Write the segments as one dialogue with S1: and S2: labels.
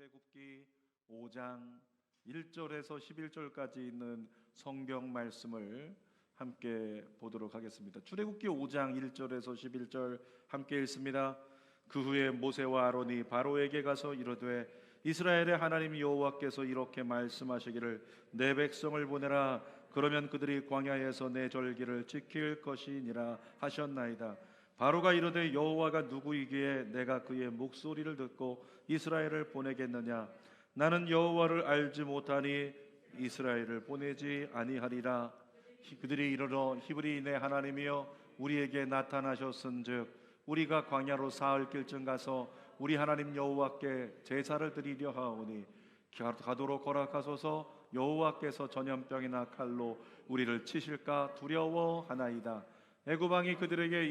S1: 출애굽기 5장 1절에서 11절까지 있는 성경 말씀을 함께 보도록 하겠습니다. 출애굽기 5장 1절에서 11절 함께 읽습니다. 그 후에 모세와 아론이 바로에게 가서 이르되 이스라엘의 하나님 여호와께서 이렇게 말씀하시기를 내 백성을 보내라. 그러면 그들이 광야에서 내 절기를 지킬 것이니라 하셨나이다. 바로가 이르되 여호와가 누구이기에 내가 그의 목소리를 듣고 이스라엘을 보내겠느냐? 나는 여호와를 알지 못하니 이스라엘을 보내지 아니하리라. 그들이 이르러 히브리인의 하나님이여 우리에게 나타나셨은즉 우리가 광야로 사흘 길쯤 가서 우리 하나님 여호와께 제사를 드리려 하오니 가도록 허락하소서. 여호와께서 전염병이나 칼로 우리를 치실까 두려워하나이다. 애굽 왕이 그들에게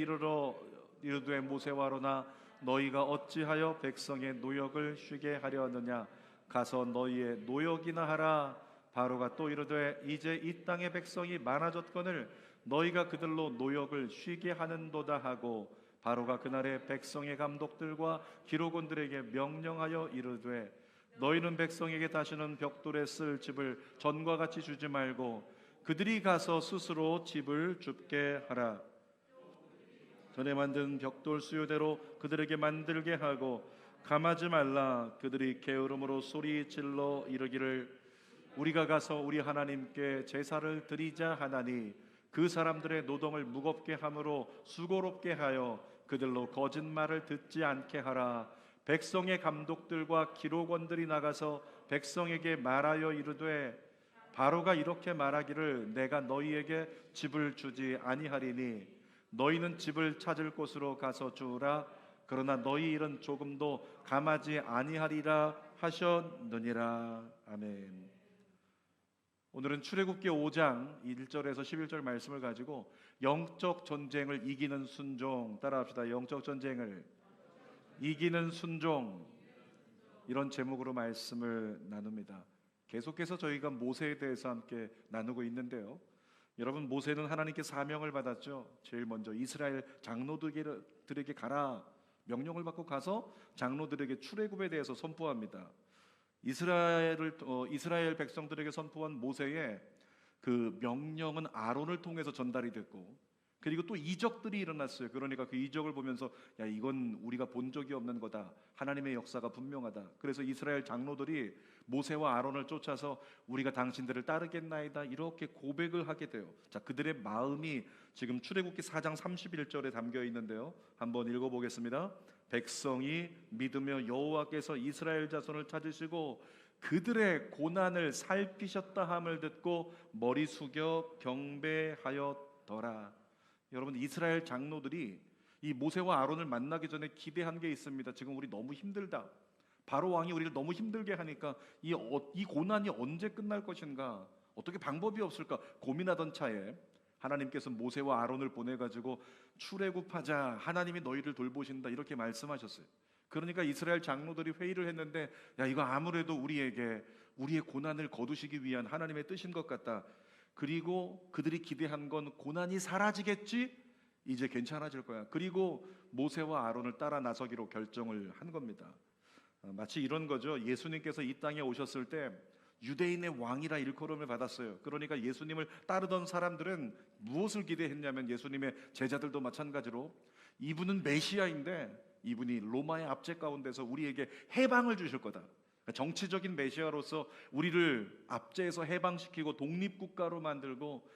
S1: 이르되 모세와 아론아 너희가 어찌하여 백성의 노역을 쉬게 하려느냐? 가서 너희의 노역이나 하라. 바로가 또 이르되 이제 이 땅의 백성이 많아졌거늘 너희가 그들로 노역을 쉬게 하는도다 하고 바로가 그날에 백성의 감독들과 기록원들에게 명령하여 이르되 너희는 백성에게 다시는 벽돌에 쓸 집을 전과 같이 주지 말고 그들이 가서 스스로 집을 줍게 하라. 전에 만든 벽돌 수요대로 그들에게 만들게 하고 감하지 말라. 그들이 게으름으로 소리 질러 이르기를 우리가 가서 우리 하나님께 제사를 드리자 하나니 그 사람들의 노동을 무겁게 함으로 수고롭게 하여 그들로 거짓말을 듣지 않게 하라. 백성의 감독들과 기록원들이 나가서 백성에게 말하여 이르되 바로가 이렇게 말하기를 내가 너희에게 집을 주지 아니하리니 너희는 집을 찾을 곳으로 가서 주라. 그러나 너희 일은 조금도 감하지 아니하리라 하셨느니라. 아멘. 오늘은 출애굽기 5장 1절에서 11절 말씀을 가지고 영적 전쟁을 이기는 순종, 따라합시다. 영적 전쟁을 이기는 순종, 이런 제목으로 말씀을 나눕니다. 계속해서 저희가 모세에 대해서 함께 나누고 있는데요, 여러분, 모세는 하나님께 사명을 받았죠. 제일 먼저 이스라엘 장로들에게 가라 명령을 받고 가서 장로들에게 출애굽에 대해서 선포합니다. 이스라엘 백성들에게 선포한 모세의 그 명령은 아론을 통해서 전달이 됐고, 그리고 또 이적들이 일어났어요. 그러니까 그 이적을 보면서 야, 이건 우리가 본 적이 없는 거다. 하나님의 역사가 분명하다. 그래서 이스라엘 장로들이 모세와 아론을 쫓아서 우리가 당신들을 따르겠나이다 이렇게 고백을 하게 돼요. 자, 그들의 마음이 지금 출애굽기 4장 31절에 담겨 있는데요, 한번 읽어보겠습니다. 백성이 믿으며 여호와께서 이스라엘 자손을 찾으시고 그들의 고난을 살피셨다 함을 듣고 머리 숙여 경배하였더라. 여러분, 이스라엘 장로들이 이 모세와 아론을 만나기 전에 기대한 게 있습니다. 지금 우리 너무 힘들다. 바로 왕이 우리를 너무 힘들게 하니까 이 고난이 언제 끝날 것인가, 어떻게 방법이 없을까 고민하던 차에 하나님께서 모세와 아론을 보내가지고 출애굽하자, 하나님이 너희를 돌보신다 이렇게 말씀하셨어요. 그러니까 이스라엘 장로들이 회의를 했는데 야, 이거 아무래도 우리의 고난을 거두시기 위한 하나님의 뜻인 것 같다. 그리고 그들이 기대한 건 고난이 사라지겠지, 이제 괜찮아질 거야. 그리고 모세와 아론을 따라 나서기로 결정을 한 겁니다. 마치 이런 거죠. 예수님께서 이 땅에 오셨을 때 유대인의 왕이라 일컬음을 받았어요. 그러니까 예수님을 따르던 사람들은 무엇을 기대했냐면, 예수님의 제자들도 마찬가지로 이분은 메시아인데 이분이 로마의 압제 가운데서 우리에게 해방을 주실 거다. 정치적인 메시아로서 우리를 압제에서 해방시키고 독립국가로 만들고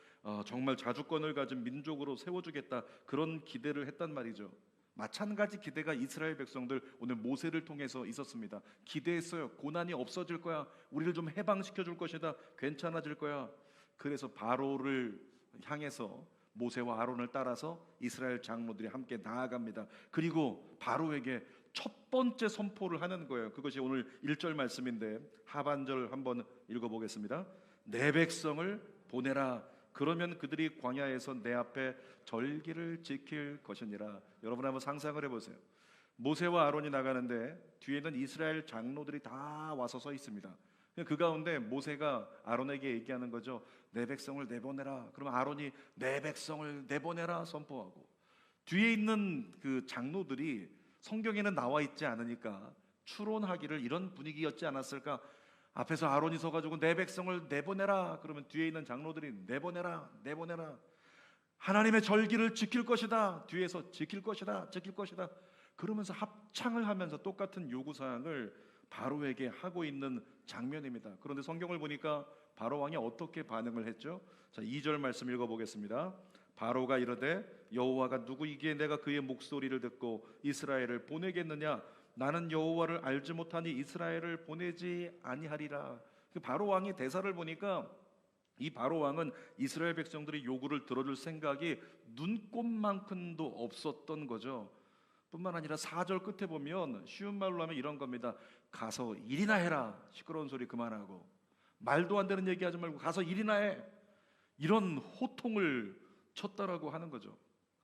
S1: 정말 자주권을 가진 민족으로 세워주겠다, 그런 기대를 했단 말이죠. 마찬가지 기대가 이스라엘 백성들 오늘 모세를 통해서 있었습니다. 기대했어요. 고난이 없어질 거야. 우리를 좀 해방시켜 줄 것이다. 괜찮아질 거야. 그래서 바로를 향해서 모세와 아론을 따라서 이스라엘 장로들이 함께 나아갑니다. 그리고 바로에게 첫 번째 선포를 하는 거예요. 그것이 오늘 1절 말씀인데 하반절 한번 읽어보겠습니다. 내 백성을 보내라. 그러면 그들이 광야에서 내 앞에 절기를 지킬 것이니라. 여러분 한번 상상을 해보세요. 모세와 아론이 나가는데 뒤에는 이스라엘 장로들이 다 와서 서 있습니다. 그 가운데 모세가 아론에게 얘기하는 거죠. 내 백성을 내보내라. 그러면 아론이 내 백성을 내보내라 선포하고, 뒤에 있는 그 장로들이 성경에는 나와 있지 않으니까 추론하기를 이런 분위기였지 않았을까? 앞에서 아론이 서가지고 내 백성을 내보내라 그러면 뒤에 있는 장로들이 내보내라 내보내라, 하나님의 절기를 지킬 것이다, 뒤에서 지킬 것이다 지킬 것이다 그러면서 합창을 하면서 똑같은 요구사항을 바로에게 하고 있는 장면입니다. 그런데 성경을 보니까 바로 왕이 어떻게 반응을 했죠? 자, 2절 말씀 읽어보겠습니다. 바로가 이르되 여호와가 누구이기에 내가 그의 목소리를 듣고 이스라엘을 보내겠느냐? 나는 여호와를 알지 못하니 이스라엘을 보내지 아니하리라. 바로 왕의 대사를 보니까 이 바로 왕은 이스라엘 백성들의 요구를 들어줄 생각이 눈꼽만큼도 없었던 거죠. 뿐만 아니라 4절 끝에 보면 쉬운 말로 하면 이런 겁니다. 가서 일이나 해라. 시끄러운 소리 그만하고 말도 안 되는 얘기하지 말고 가서 일이나 해. 이런 호통을 쳤다라고 하는 거죠.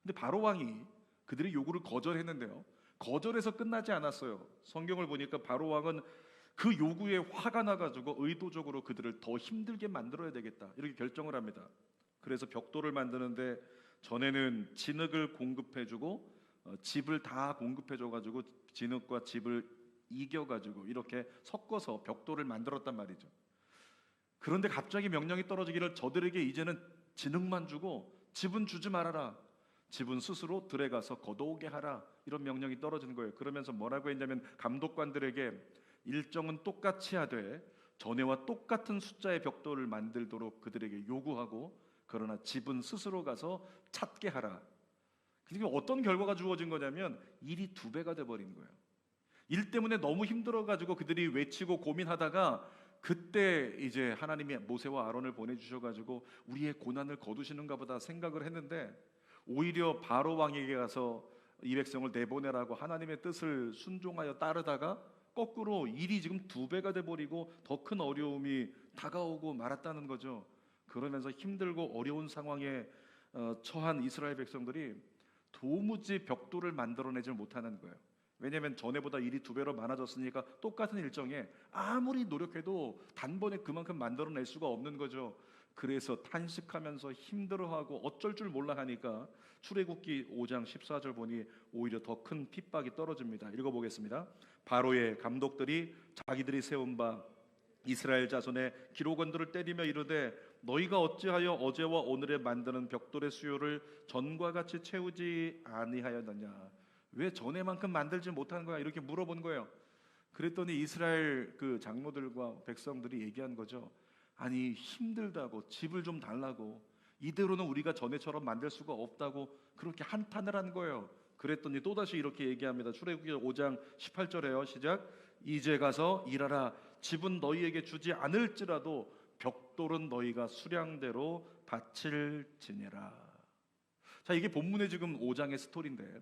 S1: 근데 바로 왕이 그들의 요구를 거절했는데요, 거절해서 끝나지 않았어요. 성경을 보니까 바로 왕은 그 요구에 화가 나가지고 의도적으로 그들을 더 힘들게 만들어야 되겠다 이렇게 결정을 합니다. 그래서 벽돌을 만드는데 전에는 진흙을 공급해주고 집을 다 공급해줘가지고 진흙과 집을 이겨가지고 이렇게 섞어서 벽돌을 만들었단 말이죠. 그런데 갑자기 명령이 떨어지기를 저들에게 이제는 진흙만 주고 집은 주지 말아라, 집은 스스로 들에 가서 거두게 하라, 이런 명령이 떨어지는 거예요. 그러면서 뭐라고 했냐면 감독관들에게 일정은 똑같이 하되 전에와 똑같은 숫자의 벽돌을 만들도록 그들에게 요구하고 그러나 집은 스스로 가서 찾게 하라. 그러니까 어떤 결과가 주어진 거냐면 일이 2배가 돼버린 거예요. 일 때문에 너무 힘들어가지고 그들이 외치고 고민하다가 그때 이제 하나님이 모세와 아론을 보내주셔가지고 우리의 고난을 거두시는가 보다 생각을 했는데 오히려 바로 왕에게 가서 이 백성을 내보내라고 하나님의 뜻을 순종하여 따르다가 거꾸로 일이 지금 2배가 돼버리고 더 큰 어려움이 다가오고 말았다는 거죠. 그러면서 힘들고 어려운 상황에 처한 이스라엘 백성들이 도무지 벽돌을 만들어내지 못하는 거예요. 왜냐하면 전에보다 일이 2배로 많아졌으니까 똑같은 일정에 아무리 노력해도 단번에 그만큼 만들어낼 수가 없는 거죠. 그래서 탄식하면서 힘들어하고 어쩔 줄 몰라 하니까 출애굽기 5장 14절 보니 오히려 더 큰 핍박이 떨어집니다. 읽어보겠습니다. 바로의 감독들이 자기들이 세운 바 이스라엘 자손의 기록원들을 때리며 이르되 너희가 어찌하여 어제와 오늘에 만드는 벽돌의 수요를 전과 같이 채우지 아니하였느냐? 왜 전에만큼 만들지 못하는 거야? 이렇게 물어본 거예요. 그랬더니 이스라엘 그 장로들과 백성들이 얘기한 거죠. 아니 힘들다고 집을 좀 달라고, 이대로는 우리가 전에처럼 만들 수가 없다고 그렇게 한탄을 한 거예요. 그랬더니 또다시 이렇게 얘기합니다. 출애굽기 5장 18절에요. 시작. 이제 가서 일하라. 집은 너희에게 주지 않을지라도 벽돌은 너희가 수량대로 바칠지니라. 자, 이게 본문의 지금 5장의 스토리인데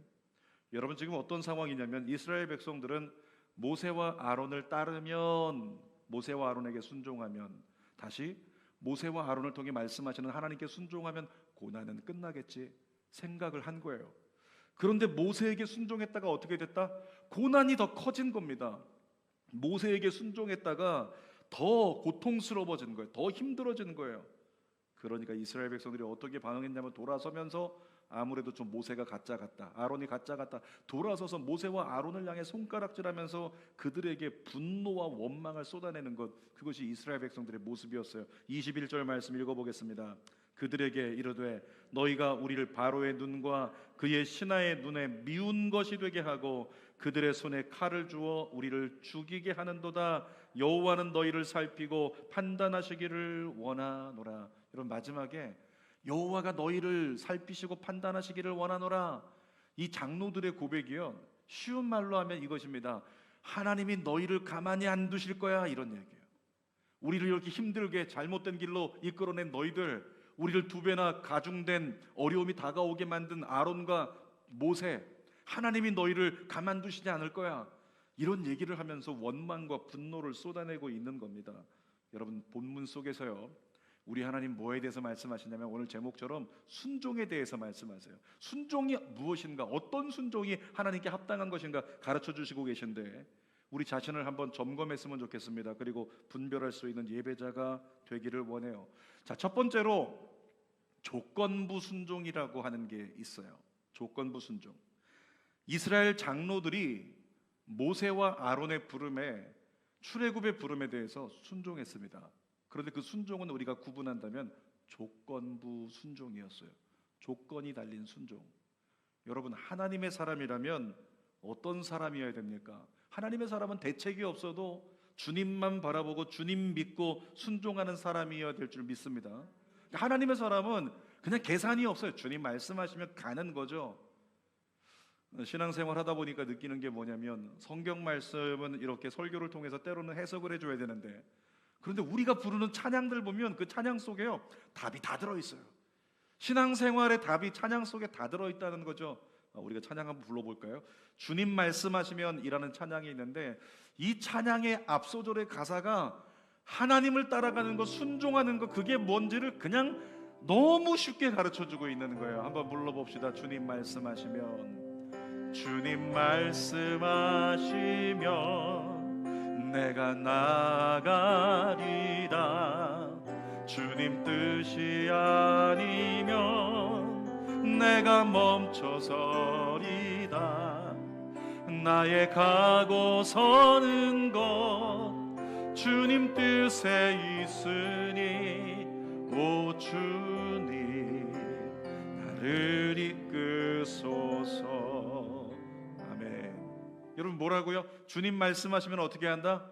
S1: 여러분 지금 어떤 상황이냐면 이스라엘 백성들은 모세와 아론을 따르면, 모세와 아론에게 순종하면, 다시 모세와 아론을 통해 말씀하시는 하나님께 순종하면 고난은 끝나겠지 생각을 한 거예요. 그런데 모세에게 순종했다가 어떻게 됐다? 고난이 더 커진 겁니다. 모세에게 순종했다가 더 고통스러워진 거예요. 더 힘들어진 거예요. 그러니까 이스라엘 백성들이 어떻게 반응했냐면 돌아서면서 아무래도 좀 모세가 가짜 같다, 아론이 가짜 같다, 돌아서서 모세와 아론을 향해 손가락질하면서 그들에게 분노와 원망을 쏟아내는 것, 그것이 이스라엘 백성들의 모습이었어요. 21절 말씀 읽어보겠습니다. 그들에게 이르되 너희가 우리를 바로의 눈과 그의 신하의 눈에 미운 것이 되게 하고 그들의 손에 칼을 주어 우리를 죽이게 하는도다. 여호와는 너희를 살피고 판단하시기를 원하노라. 여러분 마지막에 여호와가 너희를 살피시고 판단하시기를 원하노라, 이 장로들의 고백이요, 쉬운 말로 하면 이것입니다. 하나님이 너희를 가만히 안 두실 거야, 이런 얘기예요. 우리를 이렇게 힘들게 잘못된 길로 이끌어낸 너희들, 우리를 2배나 가중된 어려움이 다가오게 만든 아론과 모세, 하나님이 너희를 가만두시지 않을 거야, 이런 얘기를 하면서 원망과 분노를 쏟아내고 있는 겁니다. 여러분 본문 속에서요, 우리 하나님 뭐에 대해서 말씀하시냐면 오늘 제목처럼 순종에 대해서 말씀하세요. 순종이 무엇인가, 어떤 순종이 하나님께 합당한 것인가 가르쳐 주시고 계신데 우리 자신을 한번 점검했으면 좋겠습니다. 그리고 분별할 수 있는 예배자가 되기를 원해요. 자, 첫 번째로 조건부 순종이라고 하는 게 있어요. 조건부 순종. 이스라엘 장로들이 모세와 아론의 부름에, 출애굽의 부름에 대해서 순종했습니다. 그런데 그 순종은 우리가 구분한다면 조건부 순종이었어요. 조건이 달린 순종. 여러분, 하나님의 사람이라면 어떤 사람이어야 됩니까? 하나님의 사람은 대책이 없어도 주님만 바라보고 주님 믿고 순종하는 사람이어야 될 줄 믿습니다. 하나님의 사람은 그냥 계산이 없어요. 주님 말씀하시면 가는 거죠. 신앙생활 하다 보니까 느끼는 게 뭐냐면, 성경 말씀은 이렇게 설교를 통해서 때로는 해석을 해줘야 되는데, 그런데 우리가 부르는 찬양들 보면 그 찬양 속에요, 답이 다 들어있어요. 신앙생활의 답이 찬양 속에 다 들어있다는 거죠. 우리가 찬양 한번 불러볼까요? 주님 말씀하시면 이라는 찬양이 있는데, 이 찬양의 앞소절의 가사가 하나님을 따라가는 것, 순종하는 것, 그게 뭔지를 그냥 너무 쉽게 가르쳐주고 있는 거예요. 한번 불러봅시다. 주님 말씀하시면, 주님 말씀하시면 내가 나가리라. 주님 뜻이 아니면 내가 멈춰서리다. 나의 가고 서는 것 주님 뜻에 있으니, 오 주님 나를 이끄소서. 아멘. 여러분, 뭐라고요? 주님 말씀하시면 어떻게 한다?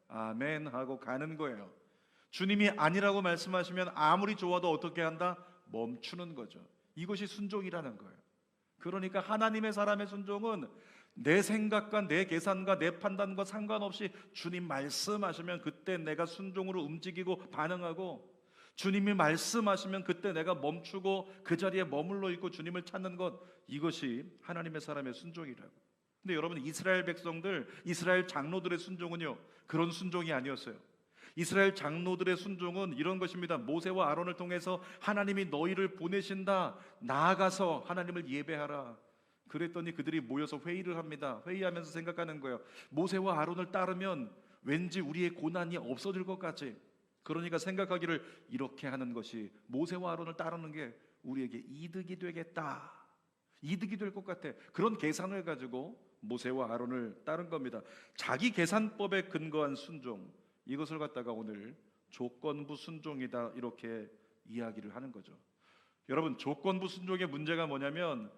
S1: 아멘 하고 가는 거예요. 주님이 아니라고 말씀하시면 아무리 좋아도 어떻게 한다? 멈추는 거죠. 이것이 순종이라는 거예요. 그러니까 하나님의 사람의 순종은 내 생각과 내 계산과 내 판단과 상관없이 주님 말씀하시면 그때 내가 순종으로 움직이고 반응하고, 주님이 말씀하시면 그때 내가 멈추고 그 자리에 머물러 있고 주님을 찾는 것, 이것이 하나님의 사람의 순종이라고. 근데 여러분, 이스라엘 백성들, 이스라엘 장로들의 순종은요, 그런 순종이 아니었어요. 이스라엘 장로들의 순종은 이런 것입니다. 모세와 아론을 통해서 하나님이 너희를 보내신다, 나아가서 하나님을 예배하라. 그랬더니 그들이 모여서 회의를 합니다. 회의하면서 생각하는 거예요. 모세와 아론을 따르면 왠지 우리의 고난이 없어질 것 같지. 그러니까 생각하기를 이렇게 하는 것이, 모세와 아론을 따르는 게 우리에게 이득이 되겠다, 이득이 될 것 같아. 그런 계산을 가지고 모세와 아론을 따른 겁니다. 자기 계산법에 근거한 순종, 이것을 갖다가 오늘 조건부 순종이다, 이렇게 이야기를 하는 거죠. 여러분, 조건부 순종의 문제가 뭐냐면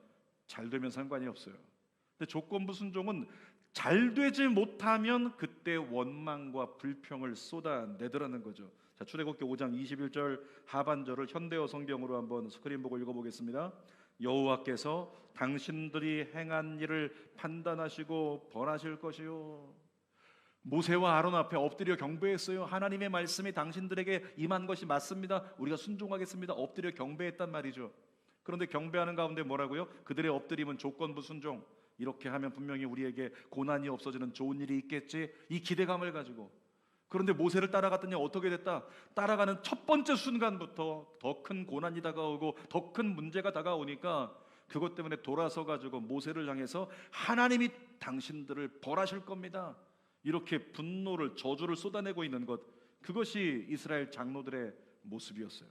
S1: 잘 되면 상관이 없어요. 근데 조건부 순종은 잘 되지 못하면 그때 원망과 불평을 쏟아내더라는 거죠. 자, 출애굽기 5장 21절 하반절을 현대어 성경으로 한번 스크린 보고 읽어보겠습니다. 여호와께서 당신들이 행한 일을 판단하시고 벌하실 것이요. 모세와 아론 앞에 엎드려 경배했어요. 하나님의 말씀이 당신들에게 임한 것이 맞습니다. 우리가 순종하겠습니다. 엎드려 경배했단 말이죠. 그런데 경배하는 가운데 뭐라고요? 그들의 엎드림은 조건부 순종. 이렇게 하면 분명히 우리에게 고난이 없어지는 좋은 일이 있겠지, 이 기대감을 가지고. 그런데 모세를 따라갔더니 어떻게 됐다? 따라가는 첫 번째 순간부터 더 큰 고난이 다가오고 더 큰 문제가 다가오니까 그것 때문에 돌아서 가지고 모세를 향해서 하나님이 당신들을 벌하실 겁니다, 이렇게 분노를, 저주를 쏟아내고 있는 것, 그것이 이스라엘 장로들의 모습이었어요.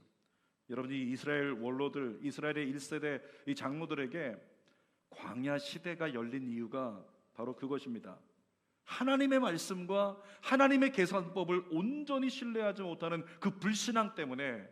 S1: 여러분이 이스라엘 원로들, 이스라엘의 1세대 이 장로들에게 광야 시대가 열린 이유가 바로 그것입니다. 하나님의 말씀과 하나님의 계산법을 온전히 신뢰하지 못하는 그 불신앙 때문에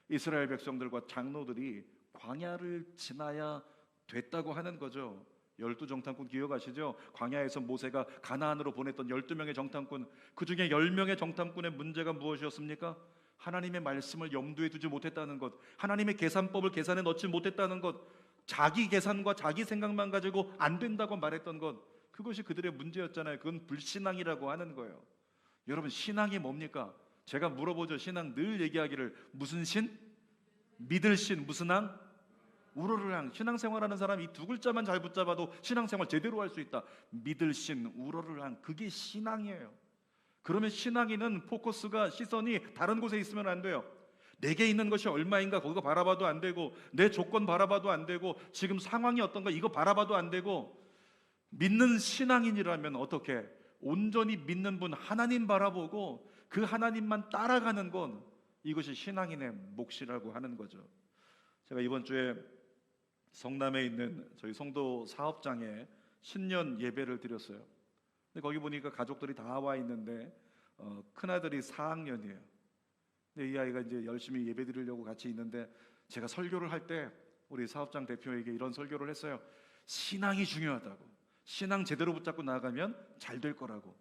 S1: 이스라엘 백성들과 장로들이 광야를 지나야 됐다고 하는 거죠. 12정탐꾼 기억하시죠? 광야에서 모세가 가나안으로 보냈던 12명의 정탐꾼, 그 중에 10명의 정탐꾼의 문제가 무엇이었습니까? 하나님의 말씀을 염두에 두지 못했다는 것, 하나님의 계산법을 계산에 넣지 못했다는 것, 자기 계산과 자기 생각만 가지고 안 된다고 말했던 것, 그것이 그들의 문제였잖아요. 그건 불신앙이라고 하는 거예요. 여러분, 신앙이 뭡니까? 제가 물어보죠. 신앙 늘 얘기하기를, 무슨 신? 믿을 신. 무슨 앙? 우러를 향. 신앙생활하는 사람 이 두 글자만 잘 붙잡아도 신앙생활 제대로 할 수 있다. 믿을 신, 우러를 향. 그게 신앙이에요. 그러면 신앙인은 포커스가, 시선이 다른 곳에 있으면 안 돼요. 내게 있는 것이 얼마인가 거기서 바라봐도 안 되고, 내 조건 바라봐도 안 되고, 지금 상황이 어떤가 이거 바라봐도 안 되고, 믿는 신앙인이라면 어떻게? 온전히 믿는 분 하나님 바라보고 그 하나님만 따라가는 건, 이것이 신앙인의 몫이라고 하는 거죠. 제가 이번 주에 성남에 있는 저희 성도 사업장에 신년 예배를 드렸어요. 근데 거기 보니까 가족들이 다 와 있는데 큰아들이 4학년이에요. 근데 이 아이가 이제 열심히 예배 드리려고 같이 있는데 제가 설교를 할 때 우리 사업장 대표에게 이런 설교를 했어요. 신앙이 중요하다고. 신앙 제대로 붙잡고 나가면 잘 될 거라고.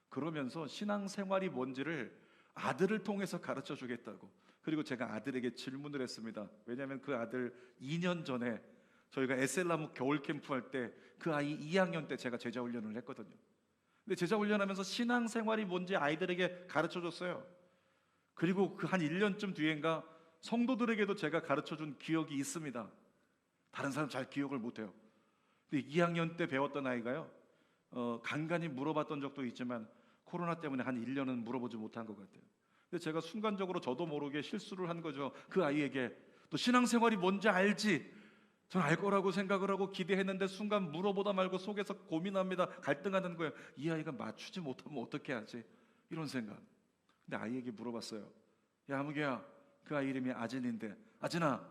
S1: 그러면서 신앙 생활이 뭔지를 아들을 통해서 가르쳐 주겠다고. 그리고 제가 아들에게 질문을 했습니다. 왜냐하면 그 아들 2년 전에 저희가 에셀나무 겨울 캠프 할 때 그 아이 2학년 때 제가 제자 훈련을 했거든요. 근데 제자 훈련하면서 신앙 생활이 뭔지 아이들에게 가르쳐 줬어요. 그리고 그 한 1년쯤 뒤엔가 성도들에게도 제가 가르쳐 준 기억이 있습니다. 다른 사람 잘 기억을 못해요. 근데 2학년 때 배웠던 아이가요, 간간히 물어봤던 적도 있지만 코로나 때문에 한 1년은 물어보지 못한 것 같아요. 근데 제가 순간적으로 저도 모르게 실수를 한 거죠. 그 아이에게 또 신앙생활이 뭔지 알지? 전 알 거라고 생각을 하고 기대했는데 순간 물어보다 말고 속에서 고민합니다. 갈등하는 거예요. 이 아이가 맞추지 못하면 어떻게 하지? 이런 생각. 근데 아이에게 물어봤어요. 야, 아무개야, 그 아이 이름이 아진인데, 아진아,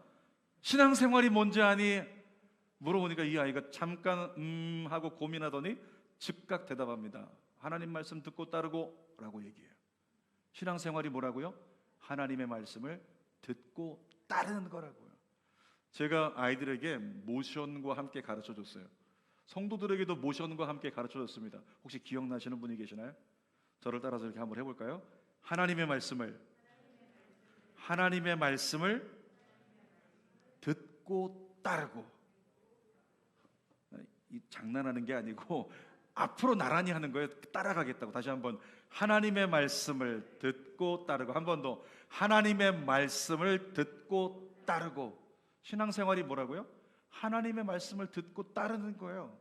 S1: 신앙생활이 뭔지 아니? 물어보니까 이 아이가 잠깐 하고 고민하더니 즉각 대답합니다. 하나님 말씀 듣고 따르고 라고 얘기해요. 신앙생활이 뭐라고요? 하나님의 말씀을 듣고 따르는 거라고요. 제가 아이들에게 모션과 함께 가르쳐 줬어요. 성도들에게도 모션과 함께 가르쳐 줬습니다. 혹시 기억나시는 분이 계시나요? 저를 따라서 이렇게 한번 해볼까요? 하나님의 말씀을 듣고 따르고. 이 장난하는 게 아니고 앞으로 나란히 하는 거예요. 따라가겠다고. 다시 한번 하나님의 말씀을 듣고 따르고. 한 번 더 하나님의 말씀을 듣고 따르고. 신앙생활이 뭐라고요? 하나님의 말씀을 듣고 따르는 거예요.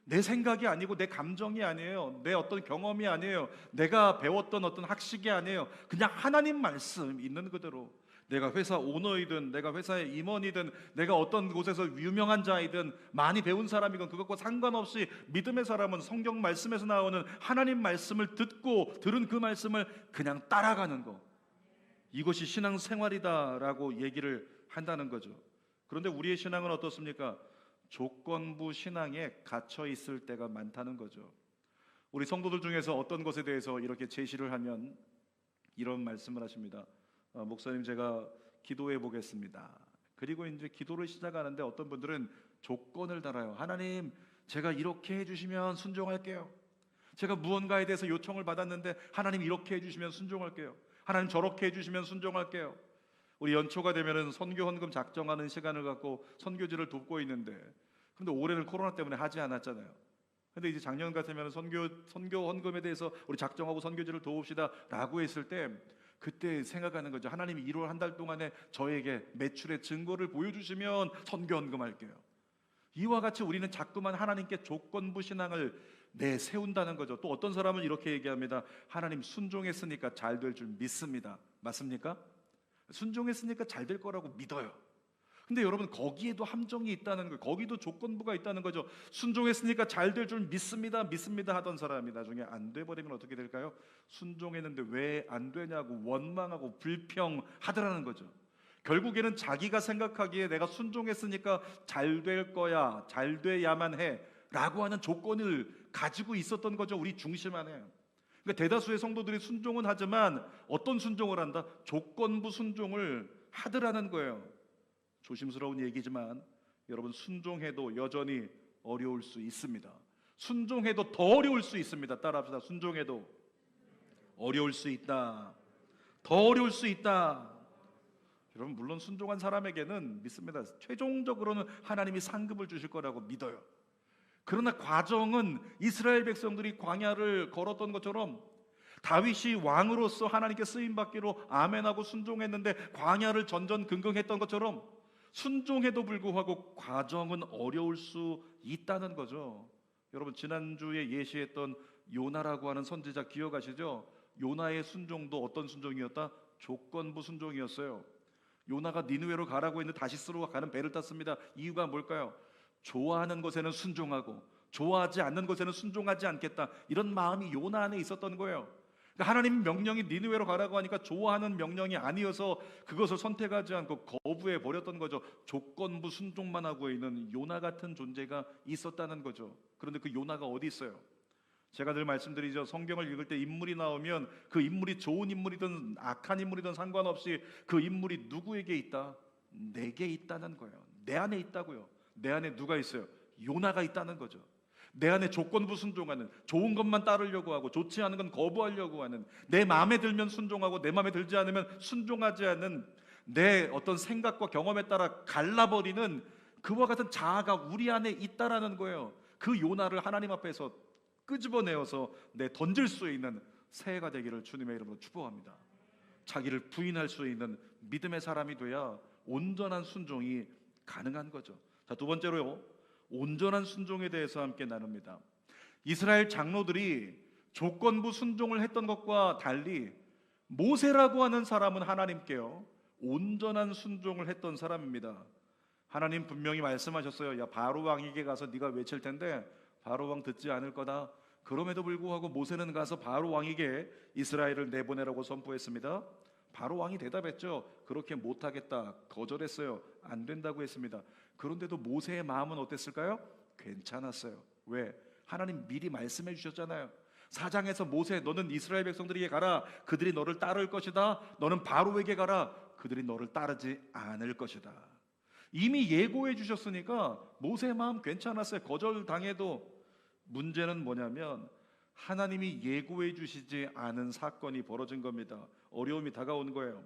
S1: 내 생각이 아니고 내 감정이 아니에요. 내 어떤 경험이 아니에요. 내가 배웠던 어떤 학식이 아니에요. 그냥 하나님 말씀 있는 그대로. 내가 회사 오너이든 내가 회사의 임원이든 내가 어떤 곳에서 유명한 자이든 많이 배운 사람이건 그것과 상관없이 믿음의 사람은 성경 말씀에서 나오는 하나님 말씀을 듣고 들은 그 말씀을 그냥 따라가는 거. 이것이 신앙생활이다라고 얘기를 한다는 거죠. 그런데 우리의 신앙은 어떻습니까? 조건부 신앙에 갇혀 있을 때가 많다는 거죠. 우리 성도들 중에서 어떤 것에 대해서 이렇게 제시를 하면 이런 말씀을 하십니다. 목사님, 제가 기도해 보겠습니다. 그리고 이제 기도를 시작하는데 어떤 분들은 조건을 달아요. 하나님, 제가 이렇게 해주시면 순종할게요. 제가 무언가에 대해서 요청을 받았는데 하나님 이렇게 해주시면 순종할게요. 하나님 저렇게 해주시면 순종할게요. 우리 연초가 되면은 선교 헌금 작정하는 시간을 갖고 선교지를 돕고 있는데, 근데 올해는 코로나 때문에 하지 않았잖아요. 근데 이제 작년 같으면 선교 헌금에 대해서 우리 작정하고 선교지를 도웁시다라고 했을 때 그때 생각하는 거죠. 하나님이 1월 한 달 동안에 저에게 매출의 증거를 보여주시면 선교 헌금할게요. 이와 같이 우리는 자꾸만 하나님께 조건부 신앙을 내세운다는 거죠. 또 어떤 사람은 이렇게 얘기합니다. 하나님 순종했으니까 잘 될 줄 믿습니다. 맞습니까? 순종했으니까 잘 될 거라고 믿어요. 근데 여러분, 거기에도 함정이 있다는 거예요. 거기도 조건부가 있다는 거죠. 순종했으니까 잘 될 줄 믿습니다 하던 사람이 나중에 안 돼버리면 어떻게 될까요? 순종했는데 왜 안 되냐고 원망하고 불평하더라는 거죠. 결국에는 자기가 생각하기에 내가 순종했으니까 잘 될 거야, 잘 돼야만 해 라고 하는 조건을 가지고 있었던 거죠. 우리 중심 안에. 그러니까 대다수의 성도들이 순종은 하지만 어떤 순종을 한다? 조건부 순종을 하더라는 거예요. 조심스러운 얘기지만 여러분, 순종해도 여전히 어려울 수 있습니다. 순종해도 더 어려울 수 있습니다. 따라합시다. 순종해도 어려울 수 있다. 더 어려울 수 있다. 여러분, 물론 순종한 사람에게는 믿습니다. 최종적으로는 하나님이 상급을 주실 거라고 믿어요. 그러나 과정은 이스라엘 백성들이 광야를 걸었던 것처럼 다윗이 왕으로서 하나님께 쓰임받기로 아멘하고 순종했는데 광야를 전전긍긍했던 것처럼 순종해도 불구하고 과정은 어려울 수 있다는 거죠. 여러분, 지난주에 예시했던 요나라고 하는 선지자 기억하시죠? 요나의 순종도 어떤 순종이었다? 조건부 순종이었어요. 요나가 니느웨로 가라고 했는데 다시스로 가는 배를 탔습니다. 이유가 뭘까요? 좋아하는 것에는 순종하고 좋아하지 않는 것에는 순종하지 않겠다, 이런 마음이 요나 안에 있었던 거예요. 그러니까 하나님 명령이 니느웨로 가라고 하니까 좋아하는 명령이 아니어서 그것을 선택하지 않고 거부해 버렸던 거죠. 조건부 순종만 하고 있는 요나 같은 존재가 있었다는 거죠. 그런데 그 요나가 어디 있어요? 제가 늘 말씀드리죠. 성경을 읽을 때 인물이 나오면 그 인물이 좋은 인물이든 악한 인물이든 상관없이 그 인물이 누구에게 있다? 내게 있다는 거예요. 내 안에 있다고요. 내 안에 누가 있어요? 요나가 있다는 거죠. 내 안에 조건부 순종하는, 좋은 것만 따르려고 하고 좋지 않은 건 거부하려고 하는, 내 마음에 들면 순종하고 내 마음에 들지 않으면 순종하지 않는, 내 어떤 생각과 경험에 따라 갈라버리는 그와 같은 자아가 우리 안에 있다라는 거예요. 그 요나를 하나님 앞에서 끄집어내어서 던질 수 있는 새해가 되기를 주님의 이름으로 축복합니다. 자기를 부인할 수 있는 믿음의 사람이 돼야 온전한 순종이 가능한 거죠. 자, 두 번째로요, 온전한 순종에 대해서 함께 나눕니다. 이스라엘 장로들이 조건부 순종을 했던 것과 달리 모세라고 하는 사람은 하나님께요 온전한 순종을 했던 사람입니다. 하나님 분명히 말씀하셨어요. 야, 바로 왕에게 가서 네가 외칠 텐데 바로 왕 듣지 않을 거다. 그럼에도 불구하고 모세는 가서 바로 왕에게 이스라엘을 내보내라고 선포했습니다. 바로 왕이 대답했죠. 그렇게 못하겠다, 거절했어요. 안 된다고 했습니다. 그런데도 모세의 마음은 어땠을까요? 괜찮았어요. 왜? 하나님 미리 말씀해 주셨잖아요. 4장에서 모세, 너는 이스라엘 백성들에게 가라. 그들이 너를 따를 것이다. 너는 바로에게 가라. 그들이 너를 따르지 않을 것이다. 이미 예고해 주셨으니까 모세의 마음 괜찮았어요. 거절당해도. 문제는 뭐냐면 하나님이 예고해 주시지 않은 사건이 벌어진 겁니다. 어려움이 다가온 거예요.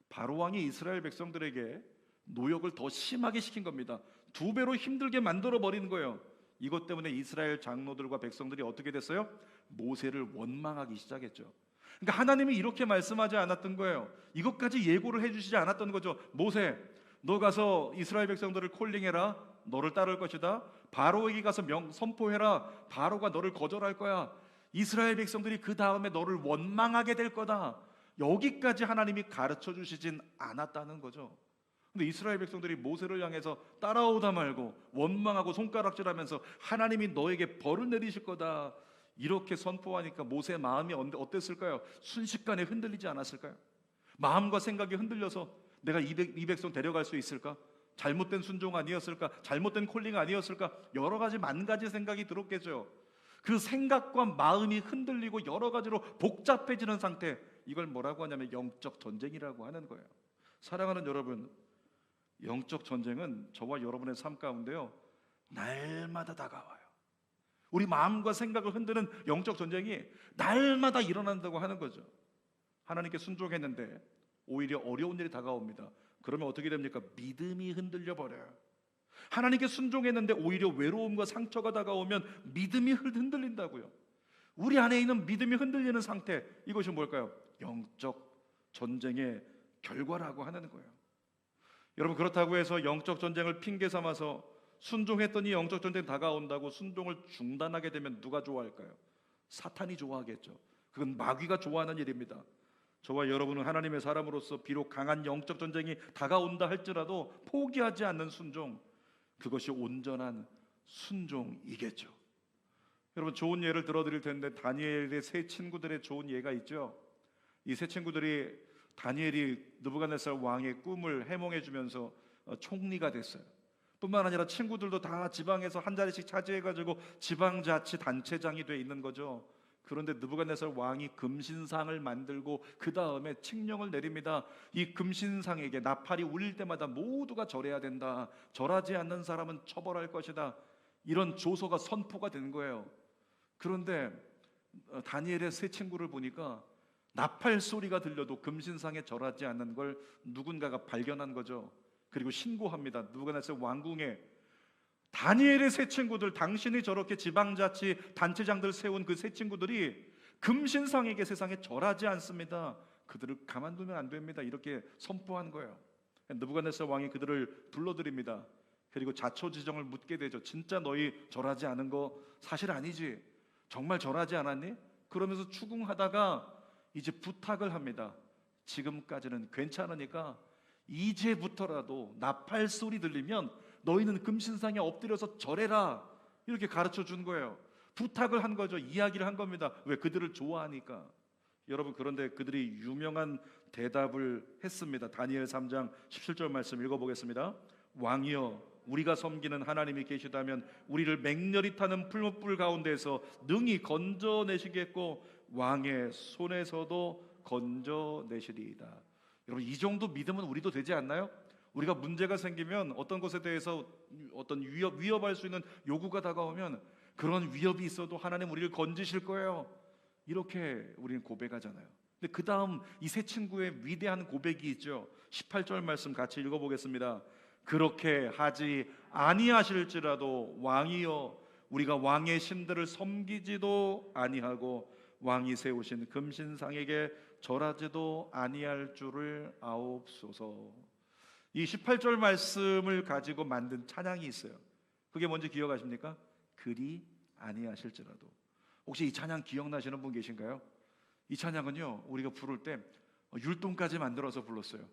S1: 바로 왕이 이스라엘 백성들에게 노역을 더 심하게 시킨 겁니다. 2배로 힘들게 만들어 버리는 거예요. 이것 때문에 이스라엘 장로들과 백성들이 어떻게 됐어요? 모세를 원망하기 시작했죠. 그러니까 하나님이 이렇게 말씀하지 않았던 거예요. 이것까지 예고를 해주시지 않았던 거죠. 모세, 너 가서 이스라엘 백성들을 콜링해라. 너를 따를 것이다. 바로에게 가서 선포해라. 바로가 너를 거절할 거야. 이스라엘 백성들이 그 다음에 너를 원망하게 될 거다. 여기까지 하나님이 가르쳐 주시진 않았다는 거죠. 근데 이스라엘 백성들이 모세를 향해서 따라오다 말고 원망하고 손가락질하면서 하나님이 너에게 벌을 내리실 거다 이렇게 선포하니까 모세의 마음이 어땠을까요? 순식간에 흔들리지 않았을까요? 마음과 생각이 흔들려서 내가 이 백성 데려갈 수 있을까? 잘못된 순종 아니었을까? 잘못된 콜링 아니었을까? 여러 가지 만 가지 생각이 들었겠죠. 그 생각과 마음이 흔들리고 여러 가지로 복잡해지는 상태, 이걸 뭐라고 하냐면 영적 전쟁이라고 하는 거예요. 사랑하는 여러분, 영적 전쟁은 저와 여러분의 삶 가운데요 날마다 다가와요. 우리 마음과 생각을 흔드는 영적 전쟁이 날마다 일어난다고 하는 거죠. 하나님께 순종했는데 오히려 어려운 일이 다가옵니다. 그러면 어떻게 됩니까? 믿음이 흔들려 버려요. 하나님께 순종했는데 오히려 외로움과 상처가 다가오면 믿음이 흔들린다고요. 우리 안에 있는 믿음이 흔들리는 상태, 이것이 뭘까요? 영적 전쟁의 결과라고 하는 거예요. 여러분, 그렇다고 해서 영적 전쟁을 핑계 삼아서 순종했더니 영적 전쟁 다가온다고 순종을 중단하게 되면 누가 좋아할까요? 사탄이 좋아하겠죠. 그건 마귀가 좋아하는 일입니다. 저와 여러분은 하나님의 사람으로서 비록 강한 영적 전쟁이 다가온다 할지라도 포기하지 않는 순종, 그것이 온전한 순종이겠죠. 여러분, 좋은 예를 들어드릴 텐데 다니엘의 세 친구들의 좋은 예가 있죠. 이 세 친구들이 다니엘이 느부갓네살 왕의 꿈을 해몽해 주면서 총리가 됐어요. 뿐만 아니라 친구들도 다 지방에서 한 자리씩 차지해가지고 지방자치단체장이 돼 있는 거죠. 그런데 느부갓네살 왕이 금신상을 만들고 그 다음에 칙령을 내립니다. 이 금신상에게 나팔이 울릴 때마다 모두가 절해야 된다. 절하지 않는 사람은 처벌할 것이다. 이런 조서가 선포가 된 거예요. 그런데 다니엘의 세 친구를 보니까 나팔 소리가 들려도 금신상에 절하지 않는 걸 누군가가 발견한 거죠. 그리고 신고합니다. 느부갓네살 왕궁에 다니엘의 세 친구들, 당신이 저렇게 지방자치 단체장들 세운 그 세 친구들이 금신상에게 세상에 절하지 않습니다. 그들을 가만두면 안 됩니다. 이렇게 선포한 거예요. 느부갓네살 왕이 그들을 불러들입니다. 그리고 자초지정을 묻게 되죠. 진짜 너희 절하지 않은 거 사실 아니지? 정말 절하지 않았니? 그러면서 추궁하다가 이제 부탁을 합니다. 지금까지는 괜찮으니까 이제부터라도 나팔 소리 들리면 너희는 금신상에 엎드려서 절해라. 이렇게 가르쳐 준 거예요. 부탁을 한 거죠. 이야기를 한 겁니다. 왜? 그들을 좋아하니까. 여러분, 그런데 그들이 유명한 대답을 했습니다. 다니엘 3장 17절 말씀 읽어보겠습니다. 왕이여, 우리가 섬기는 하나님이 계시다면 우리를 맹렬히 타는 풀무불 가운데서 능히 건져내시겠고 왕의 손에서도 건져내시리이다. 여러분, 이 정도 믿음은 우리도 되지 않나요? 우리가 문제가 생기면 어떤 것에 대해서 어떤 위협할 수 있는 요구가 다가오면 그런 위협이 있어도 하나님 우리를 건지실 거예요, 이렇게 우리는 고백하잖아요. 근데 그 다음 이 세 친구의 위대한 고백이 있죠. 18절 말씀 같이 읽어보겠습니다. 그렇게 하지 아니하실지라도 왕이여 우리가 왕의 신들을 섬기지도 아니하고 왕이 세우신 금신상에게 절하지도 아니할 줄을 아옵소서. 이 18절 말씀을 가지고 만든 찬양이 있어요. 그게 뭔지 기억하십니까? 그리 아니하실지라도. 혹시 이 찬양 기억나시는 분 계신가요? 이 찬양은요, 우리가 부를 때 율동까지 만들어서 불렀어요.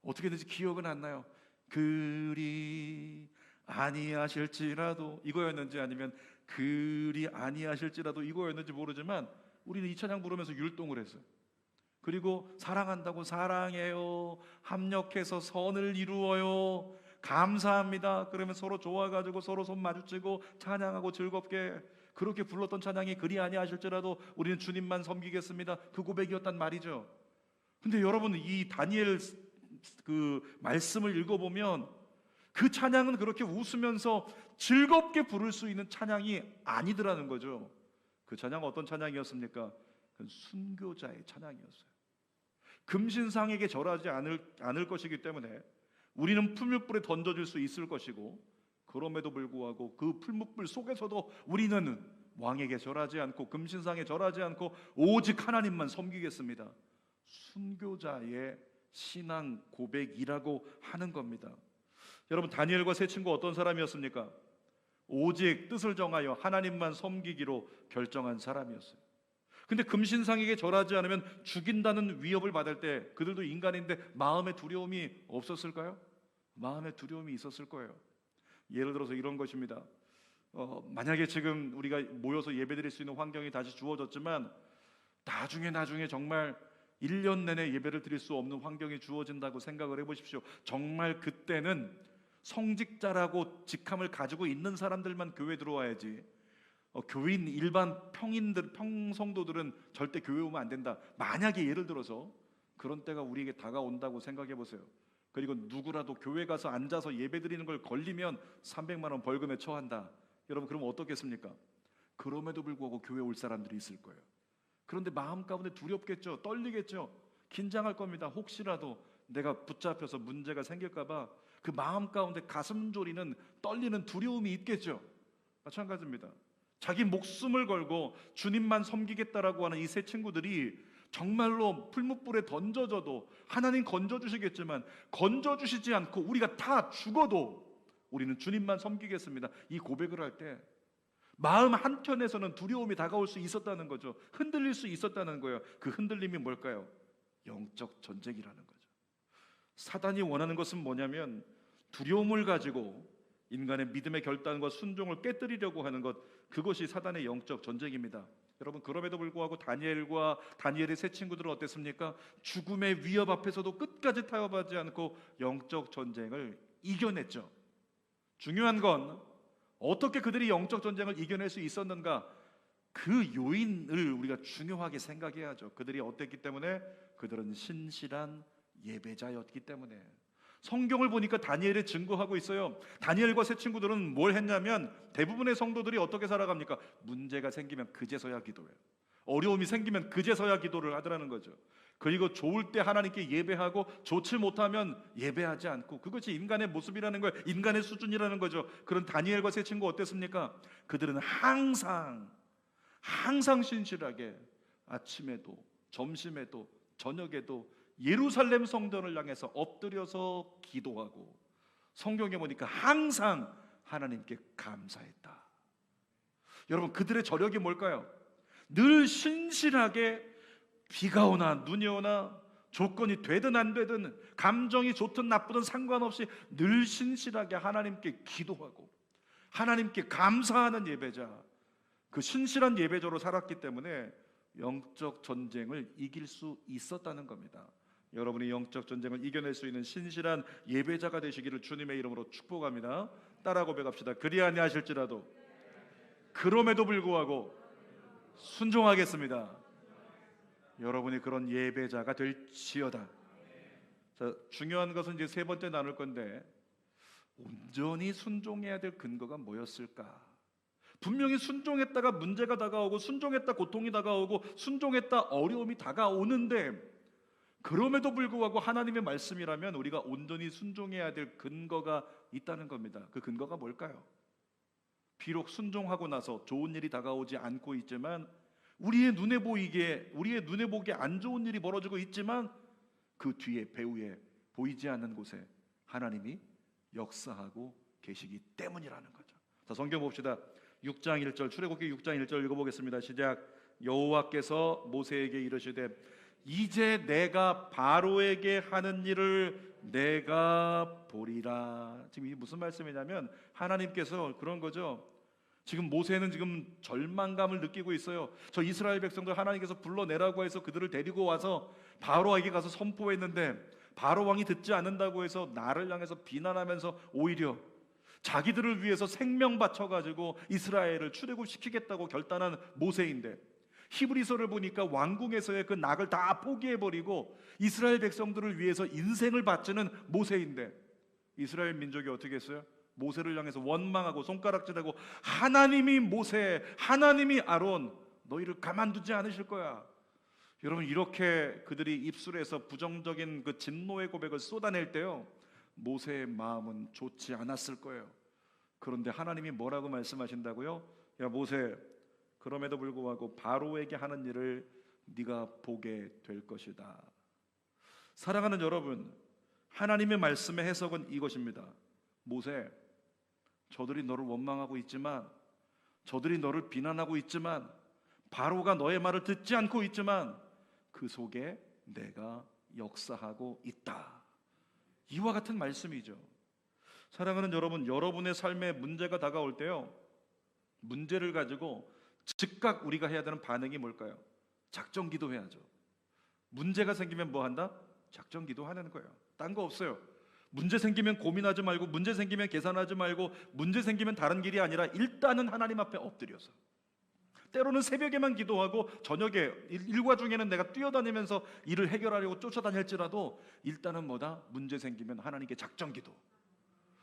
S1: 어떻게든지 기억은 안 나요. 그리 아니하실지라도 이거였는지 아니면 그리 아니하실지라도 이거였는지 모르지만 우리는 이 찬양 부르면서 율동을 했어요. 그리고 사랑한다고 사랑해요, 합력해서 선을 이루어요, 감사합니다 그러면 서로 좋아가지고 서로 손 마주치고 찬양하고 즐겁게 그렇게 불렀던 찬양이 그리 아니하실지라도 우리는 주님만 섬기겠습니다, 그 고백이었단 말이죠. 근데 여러분, 이 다니엘 그 말씀을 읽어보면 그 찬양은 그렇게 웃으면서 즐겁게 부를 수 있는 찬양이 아니더라는 거죠. 그 찬양은 어떤 찬양이었습니까? 그건 순교자의 찬양이었어요. 금신상에게 절하지 않을 것이기 때문에 우리는 풀무불에 던져질 수 있을 것이고, 그럼에도 불구하고 그 풀무불 속에서도 우리는 왕에게 절하지 않고 금신상에 절하지 않고 오직 하나님만 섬기겠습니다. 순교자의 신앙 고백이라고 하는 겁니다. 여러분, 다니엘과 세 친구 어떤 사람이었습니까? 오직 뜻을 정하여 하나님만 섬기기로 결정한 사람이었어요. 근데 금신상에게 절하지 않으면 죽인다는 위협을 받을 때 그들도 인간인데 마음의 두려움이 없었을까요? 마음의 두려움이 있었을 거예요. 예를 들어서 이런 것입니다. 만약에 지금 우리가 모여서 예배드릴 수 있는 환경이 다시 주어졌지만 나중에 정말 1년 내내 예배를 드릴 수 없는 환경이 주어진다고 생각을 해보십시오. 정말 그때는 성직자라고 직함을 가지고 있는 사람들만 교회 들어와야지, 교인 일반 평성도들은 절대 교회 오면 안 된다. 만약에 예를 들어서 그런 때가 우리에게 다가온다고 생각해 보세요. 그리고 누구라도 교회 가서 앉아서 예배 드리는 걸 걸리면 300만 원 벌금에 처한다. 여러분, 그러면 어떻겠습니까? 그럼에도 불구하고 교회 올 사람들이 있을 거예요. 그런데 마음 가운데 두렵겠죠. 떨리겠죠. 긴장할 겁니다. 혹시라도 내가 붙잡혀서 문제가 생길까 봐 그 마음 가운데 가슴 졸이는 떨리는 두려움이 있겠죠. 마찬가지입니다. 자기 목숨을 걸고 주님만 섬기겠다라고 하는 이 세 친구들이 정말로 풀무불에 던져져도 하나님 건져주시겠지만 건져주시지 않고 우리가 다 죽어도 우리는 주님만 섬기겠습니다, 이 고백을 할 때 마음 한켠에서는 두려움이 다가올 수 있었다는 거죠. 흔들릴 수 있었다는 거예요. 그 흔들림이 뭘까요? 영적 전쟁이라는 거죠. 사단이 원하는 것은 뭐냐면 두려움을 가지고 인간의 믿음의 결단과 순종을 깨뜨리려고 하는 것, 그것이 사단의 영적 전쟁입니다. 여러분, 그럼에도 불구하고 다니엘과 다니엘의 세 친구들은 어땠습니까? 죽음의 위협 앞에서도 끝까지 타협하지 않고 영적 전쟁을 이겨냈죠. 중요한 건 어떻게 그들이 영적 전쟁을 이겨낼 수 있었는가, 그 요인을 우리가 중요하게 생각해야죠. 그들이 어땠기 때문에? 그들은 신실한 예배자였기 때문에. 성경을 보니까 다니엘이 증거하고 있어요. 다니엘과 세 친구들은 뭘 했냐면 대부분의 성도들이 어떻게 살아갑니까? 문제가 생기면 그제서야 기도해요. 어려움이 생기면 그제서야 기도를 하더라는 거죠. 그리고 좋을 때 하나님께 예배하고 좋지 못하면 예배하지 않고, 그것이 인간의 모습이라는 거예요. 인간의 수준이라는 거죠. 그런 다니엘과 세 친구 어땠습니까? 그들은 항상 신실하게 아침에도 점심에도 저녁에도 예루살렘 성전을 향해서 엎드려서 기도하고, 성경에 보니까 항상 하나님께 감사했다. 여러분, 그들의 저력이 뭘까요? 늘 신실하게 비가 오나 눈이 오나 조건이 되든 안 되든 감정이 좋든 나쁘든 상관없이 늘 신실하게 하나님께 기도하고 하나님께 감사하는 예배자, 그 신실한 예배자로 살았기 때문에 영적 전쟁을 이길 수 있었다는 겁니다. 여러분이 영적 전쟁을 이겨낼 수 있는 신실한 예배자가 되시기를 주님의 이름으로 축복합니다. 따라 고백합시다. 그리 아니하실지라도 그럼에도 불구하고 순종하겠습니다. 여러분이 그런 예배자가 될지어다. 자, 중요한 것은 이제 세 번째 나눌 건데, 온전히 순종해야 될 근거가 뭐였을까? 분명히 순종했다가 문제가 다가오고, 순종했다 고통이 다가오고, 순종했다 어려움이 다가오는데, 그럼에도 불구하고 하나님의 말씀이라면 우리가 온전히 순종해야 될 근거가 있다는 겁니다. 그 근거가 뭘까요? 비록 순종하고 나서 좋은 일이 다가오지 않고 있지만, 우리의 눈에 보기에 안 좋은 일이 벌어지고 있지만, 그 뒤에 배후에 보이지 않는 곳에 하나님이 역사하고 계시기 때문이라는 거죠. 자, 성경 봅시다. 6장 1절, 출애굽기 6장 1절 읽어보겠습니다. 시작. 여호와께서 모세에게 이르시되 이제 내가 바로에게 하는 일을 내가 보리라. 지금 이게 무슨 말씀이냐면 하나님께서 그런 거죠. 지금 모세는 지금 절망감을 느끼고 있어요. 저 이스라엘 백성들 하나님께서 불러내라고 해서 그들을 데리고 와서 바로에게 가서 선포했는데, 바로 왕이 듣지 않는다고 해서 나를 향해서 비난하면서 오히려 자기들을 위해서 생명 바쳐가지고 이스라엘을 출애굽시키겠다고 결단한 모세인데, 히브리서를 보니까 왕궁에서의 그 낙을 다 포기해버리고 이스라엘 백성들을 위해서 인생을 바치는 모세인데, 이스라엘 민족이 어떻게 했어요? 모세를 향해서 원망하고 손가락질하고, 하나님이 모세, 하나님이 아론, 너희를 가만두지 않으실 거야. 여러분, 이렇게 그들이 입술에서 부정적인 그 진노의 고백을 쏟아낼 때요, 모세의 마음은 좋지 않았을 거예요. 그런데 하나님이 뭐라고 말씀하신다고요? 야 모세, 그럼에도 불구하고 바로에게 하는 일을 네가 보게 될 것이다. 사랑하는 여러분, 하나님의 말씀의 해석은 이것입니다. 모세, 저들이 너를 원망하고 있지만, 저들이 너를 비난하고 있지만, 바로가 너의 말을 듣지 않고 있지만 그 속에 내가 역사하고 있다. 이와 같은 말씀이죠. 사랑하는 여러분, 여러분의 삶에 문제가 다가올 때요, 문제를 가지고 즉각 우리가 해야 되는 반응이 뭘까요? 작정 기도해야죠. 문제가 생기면 뭐 한다? 작정 기도하는 거예요. 딴 거 없어요. 문제 생기면 고민하지 말고, 문제 생기면 계산하지 말고, 문제 생기면 다른 길이 아니라 일단은 하나님 앞에 엎드려서, 때로는 새벽에만 기도하고 저녁에 일과 중에는 내가 뛰어다니면서 일을 해결하려고 쫓아다닐지라도 일단은 뭐다? 문제 생기면 하나님께 작정 기도.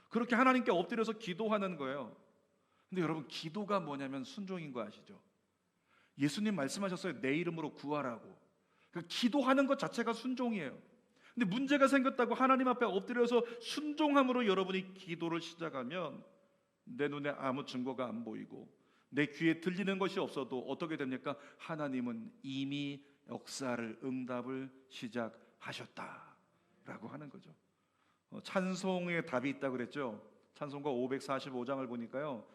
S1: 그렇게 하나님께 엎드려서 기도하는 거예요. 근데 여러분, 기도가 뭐냐면 순종인 거 아시죠? 예수님 말씀하셨어요. 내 이름으로 구하라고. 그러니까 기도하는 것 자체가 순종이에요. 근데 문제가 생겼다고 하나님 앞에 엎드려서 순종함으로 여러분이 기도를 시작하면 내 눈에 아무 증거가 안 보이고 내 귀에 들리는 것이 없어도 어떻게 됩니까? 하나님은 이미 역사를, 응답을 시작하셨다라고 하는 거죠. 찬송의 답이 있다고 그랬죠. 찬송가 545장을 보니까요,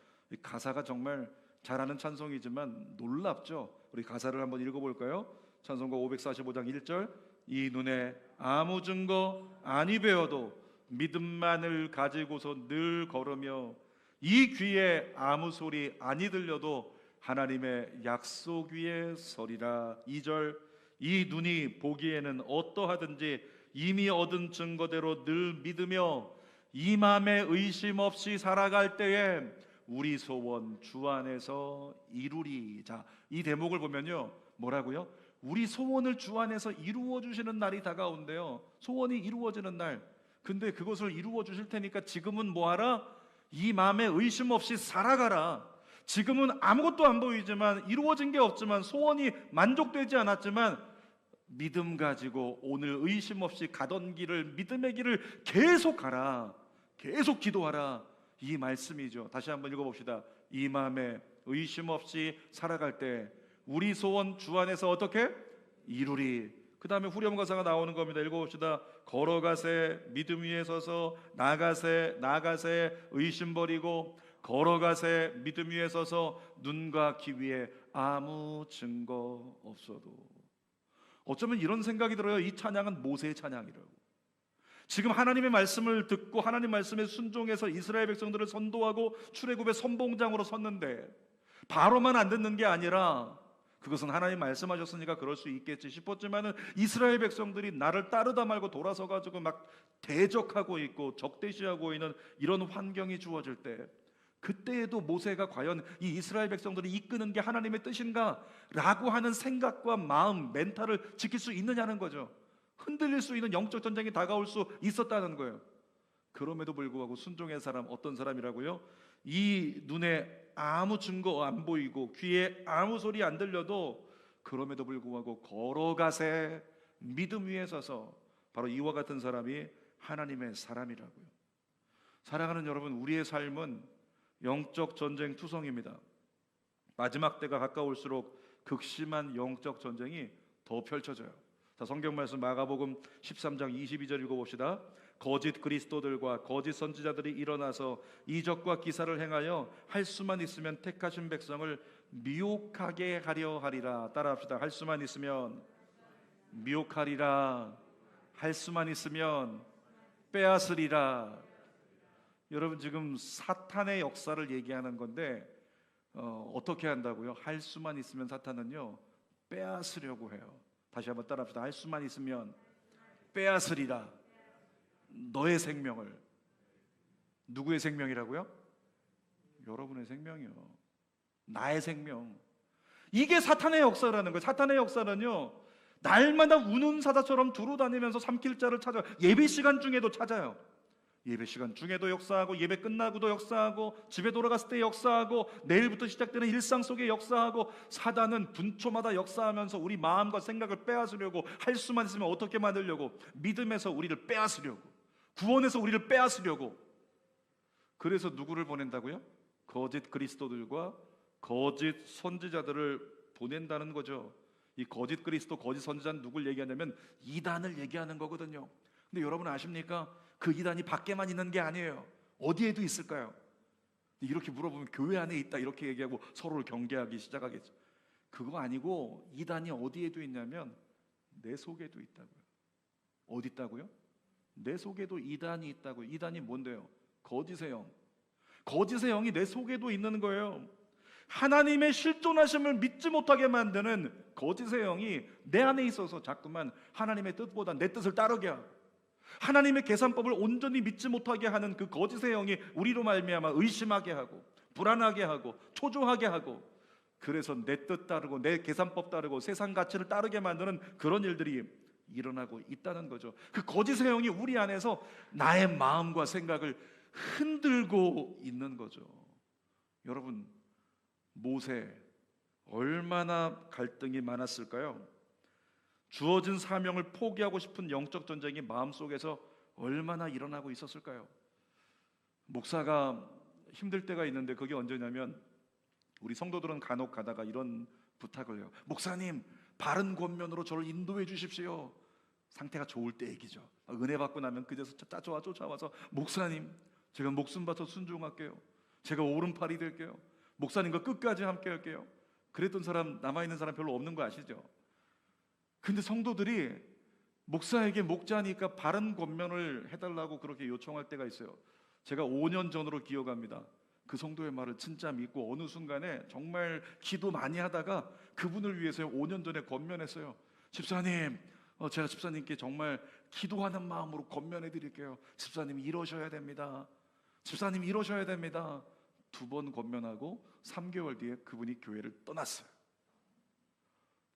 S1: 가사가 정말 잘하는 찬송이지만 놀랍죠. 우리 가사를 한번 읽어볼까요? 찬송가 545장 1절. 이 눈에 아무 증거 아니 배워도 믿음만을 가지고서 늘 걸으며, 이 귀에 아무 소리 아니 들려도 하나님의 약속 위에 서리라. 2절. 이 눈이 보기에는 어떠하든지 이미 얻은 증거대로 늘 믿으며 이 맘에 의심 없이 살아갈 때에 우리 소원 주 안에서 이루리. 자, 이 대목을 보면요, 뭐라고요? 우리 소원을 주 안에서 이루어 주시는 날이 다가온대요. 소원이 이루어지는 날. 근데 그것을 이루어 주실 테니까 지금은 뭐하라? 이 마음에 의심 없이 살아가라. 지금은 아무것도 안 보이지만, 이루어진 게 없지만, 소원이 만족되지 않았지만 믿음 가지고 오늘 의심 없이 가던 길을, 믿음의 길을 계속 가라. 계속 기도하라. 이 말씀이죠. 다시 한번 읽어봅시다. 이 마음에 의심 없이 살아갈 때 우리 소원 주 안에서 어떻게? 이루리. 그 다음에 후렴가사가 나오는 겁니다. 읽어봅시다. 걸어가세 믿음 위에 서서, 나가세 의심 버리고, 걸어가세 믿음 위에 서서 눈과 귀 위에 아무 증거 없어도. 어쩌면 이런 생각이 들어요. 이 찬양은 모세의 찬양이라고. 지금 하나님의 말씀을 듣고 하나님 말씀에 순종해서 이스라엘 백성들을 선도하고 출애굽의 선봉장으로 섰는데, 바로만 안 듣는 게 아니라 그것은 하나님 말씀하셨으니까 그럴 수 있겠지 싶었지만은 이스라엘 백성들이 나를 따르다 말고 돌아서 가지고 막 대적하고 있고 적대시하고 있는 이런 환경이 주어질 때, 그때에도 모세가 과연 이 이스라엘 백성들을 이끄는 게 하나님의 뜻인가? 라고 하는 생각과 마음, 멘탈을 지킬 수 있느냐는 거죠. 흔들릴 수 있는 영적 전쟁이 다가올 수 있었다는 거예요. 그럼에도 불구하고 순종의 사람, 어떤 사람이라고요? 이 눈에 아무 증거 안 보이고 귀에 아무 소리 안 들려도 그럼에도 불구하고 걸어가세 믿음 위에 서서, 바로 이와 같은 사람이 하나님의 사람이라고요. 사랑하는 여러분, 우리의 삶은 영적 전쟁 투성입니다. 마지막 때가 가까울수록 극심한 영적 전쟁이 더 펼쳐져요. 자, 성경 말씀 마가복음 13장 22절 읽어봅시다. 거짓 그리스도들과 거짓 선지자들이 일어나서 이적과 기사를 행하여 할 수만 있으면 택하신 백성을 미혹하게 하려 하리라. 따라합시다. 할 수만 있으면 미혹하리라. 할 수만 있으면 빼앗으리라. 여러분, 지금 사탄의 역사를 얘기하는 건데 어떻게 한다고요? 할 수만 있으면 사탄은요 빼앗으려고 해요. 다시 한번 따라합시다. 할 수만 있으면 빼앗으리라. 너의 생명을. 누구의 생명이라고요? 여러분의 생명이요. 나의 생명. 이게 사탄의 역사라는 거예요. 사탄의 역사는요, 날마다 우는 사자처럼 두루다니면서 삼킬 자를 찾아요. 예배 시간 중에도 찾아요. 예배 시간 중에도 역사하고, 예배 끝나고도 역사하고, 집에 돌아갔을 때 역사하고, 내일부터 시작되는 일상 속에 역사하고, 사단은 분초마다 역사하면서 우리 마음과 생각을 빼앗으려고, 할 수만 있으면 어떻게 만들려고, 믿음에서 우리를 빼앗으려고, 구원에서 우리를 빼앗으려고. 그래서 누구를 보낸다고요? 거짓 그리스도들과 거짓 선지자들을 보낸다는 거죠. 이 거짓 그리스도, 거짓 선지자는 누굴 얘기하냐면 이단을 얘기하는 거거든요. 근데 여러분 아십니까? 그 이단이 밖에만 있는 게 아니에요. 어디에도 있을까요? 이렇게 물어보면 교회 안에 있다 이렇게 얘기하고 서로를 경계하기 시작하겠죠. 그거 아니고 이단이 어디에도 있냐면 내 속에도 있다고요. 어디 있다고요? 내 속에도 이단이 있다고요. 이단이 뭔데요? 거짓의 영. 거짓의 영이 내 속에도 있는 거예요. 하나님의 실존하심을 믿지 못하게 만드는 거짓의 영이 내 안에 있어서 자꾸만 하나님의 뜻보다 내 뜻을 따르게 하고, 하나님의 계산법을 온전히 믿지 못하게 하는 그 거짓의 영이 우리로 말미암아 의심하게 하고, 불안하게 하고, 초조하게 하고, 그래서 내 뜻 따르고 내 계산법 따르고 세상 가치를 따르게 만드는 그런 일들이 일어나고 있다는 거죠. 그 거짓의 영이 우리 안에서 나의 마음과 생각을 흔들고 있는 거죠. 여러분, 모세 얼마나 갈등이 많았을까요? 주어진 사명을 포기하고 싶은 영적 전쟁이 마음속에서 얼마나 일어나고 있었을까요? 목사가 힘들 때가 있는데 그게 언제냐면, 우리 성도들은 간혹 가다가 이런 부탁을 해요. 목사님, 바른 권면으로 저를 인도해 주십시오. 상태가 좋을 때 얘기죠. 은혜 받고 나면 그제서 쫓아와서 목사님, 제가 목숨 바쳐 순종할게요. 제가 오른팔이 될게요. 목사님과 끝까지 함께 할게요. 그랬던 사람, 남아있는 사람 별로 없는 거 아시죠? 근데 성도들이 목사에게 목자니까 바른 권면을 해달라고 그렇게 요청할 때가 있어요. 제가 5년 전으로 기억합니다. 그 성도의 말을 진짜 믿고 어느 순간에 정말 기도 많이 하다가 그분을 위해서 5년 전에 권면했어요. 집사님, 제가 집사님께 정말 기도하는 마음으로 권면해 드릴게요. 집사님 이러셔야 됩니다. 집사님 이러셔야 됩니다. 2번 권면하고 3개월 뒤에 그분이 교회를 떠났어요.